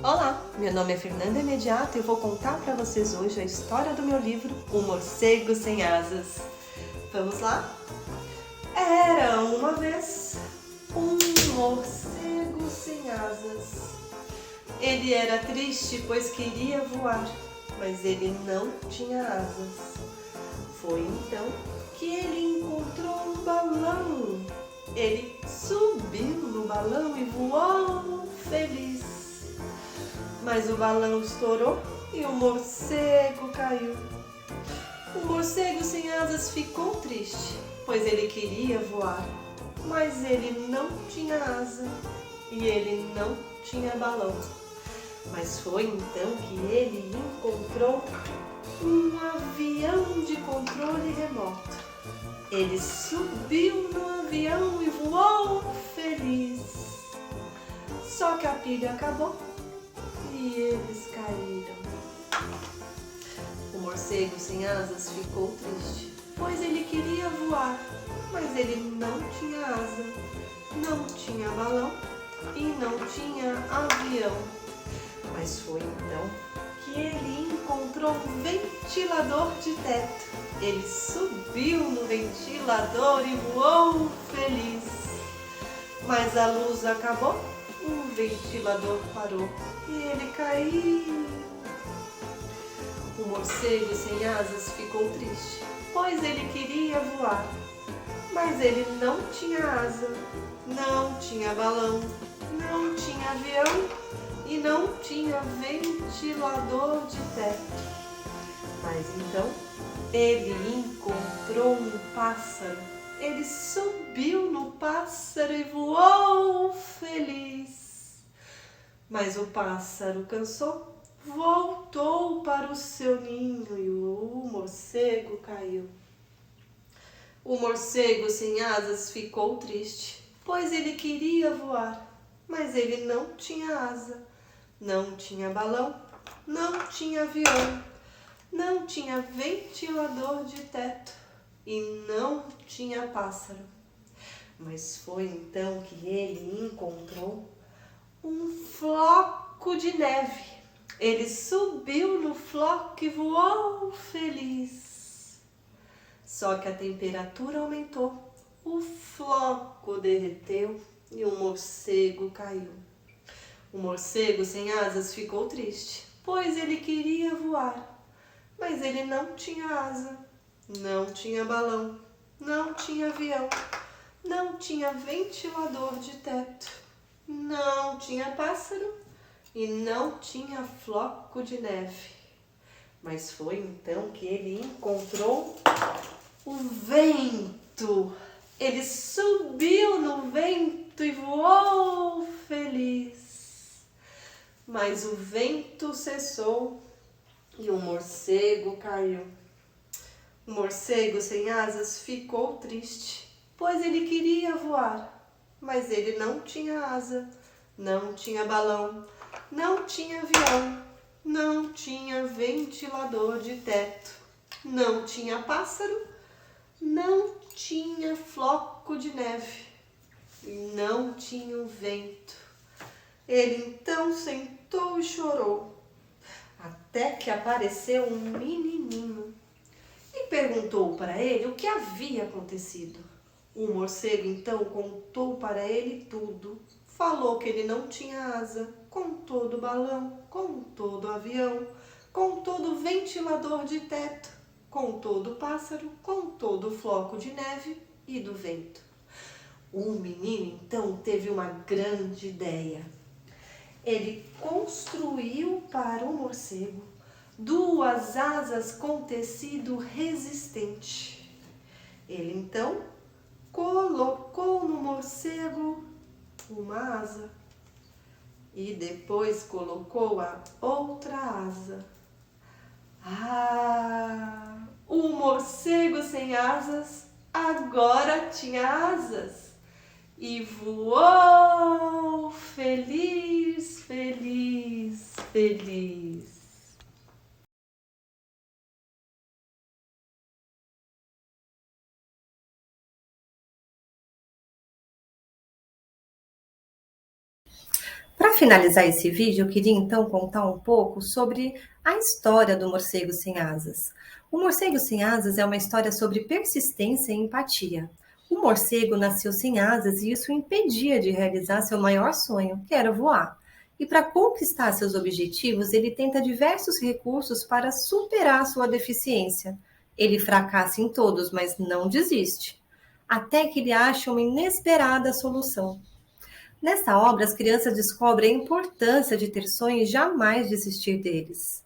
Olá, meu nome é Fernanda Imediato e eu vou contar para vocês hoje a história do meu livro O Morcego Sem Asas. Vamos lá? Era uma vez um morcego sem asas. Ele era triste pois queria voar, mas ele não tinha asas. Foi então que ele encontrou um balão. Ele subiu no balão e voou feliz. Mas o balão estourou e o morcego caiu. O morcego sem asas ficou triste, pois ele queria voar, mas ele não tinha asa e ele não tinha balão. Mas foi então que ele encontrou um avião de controle remoto. Ele subiu no avião e voou feliz. Só que a pilha acabou e eles caíram. O morcego sem asas ficou triste, pois ele queria voar, mas ele não tinha asa, não tinha balão e não tinha avião. Mas foi então que ele encontrou um ventilador de teto. Ele subiu no ventilador e voou feliz. Mas a luz acabou, o ventilador parou e ele caiu. O morcego sem asas ficou triste, pois ele queria voar, mas ele não tinha asa, não tinha balão, não tinha avião e não tinha ventilador de teto. Mas então ele encontrou um pássaro. Ele subiu no pássaro e voou feliz. Mas o pássaro cansou, voltou para o seu ninho e o morcego caiu. O morcego sem asas ficou triste, pois ele queria voar, mas ele não tinha asa, não tinha balão, não tinha avião, não tinha ventilador de teto e não tinha pássaro. Mas foi então que ele encontrou um floco de neve. Ele subiu no floco e voou feliz. Só que a temperatura aumentou, o floco derreteu e o morcego caiu. O morcego sem asas ficou triste, pois ele queria voar, mas ele não tinha asa, não tinha balão, não tinha avião, não tinha ventilador de teto, não tinha pássaro e não tinha floco de neve. Mas foi então que ele encontrou o vento. Ele subiu no vento e voou feliz. Mas o vento cessou e o morcego caiu. O morcego sem asas ficou triste, pois ele queria voar, mas ele não tinha asa, não tinha balão, não tinha avião, não tinha ventilador de teto, não tinha pássaro, não tinha floco de neve e não tinha o vento. Ele então sentou e chorou, até que apareceu um menininho e perguntou para ele o que havia acontecido. O morcego então contou para ele tudo. Falou que ele não tinha asa, contou do balão, contou do avião, contou do ventilador de teto, contou do pássaro, contou do floco de neve e do vento. O menino então teve uma grande ideia. Ele construiu para o morcego 2 asas com tecido resistente. Ele então colocou no morcego uma asa e depois colocou a outra asa. O morcego sem asas agora tinha asas e voou feliz, feliz, feliz. Para finalizar esse vídeo, eu queria então contar um pouco sobre a história do morcego sem asas. O morcego sem asas é uma história sobre persistência e empatia. O morcego nasceu sem asas e isso o impedia de realizar seu maior sonho, que era voar. E para conquistar seus objetivos, ele tenta diversos recursos para superar sua deficiência. Ele fracassa em todos, mas não desiste. Até que ele acha uma inesperada solução. Nesta obra, as crianças descobrem a importância de ter sonhos e jamais desistir deles.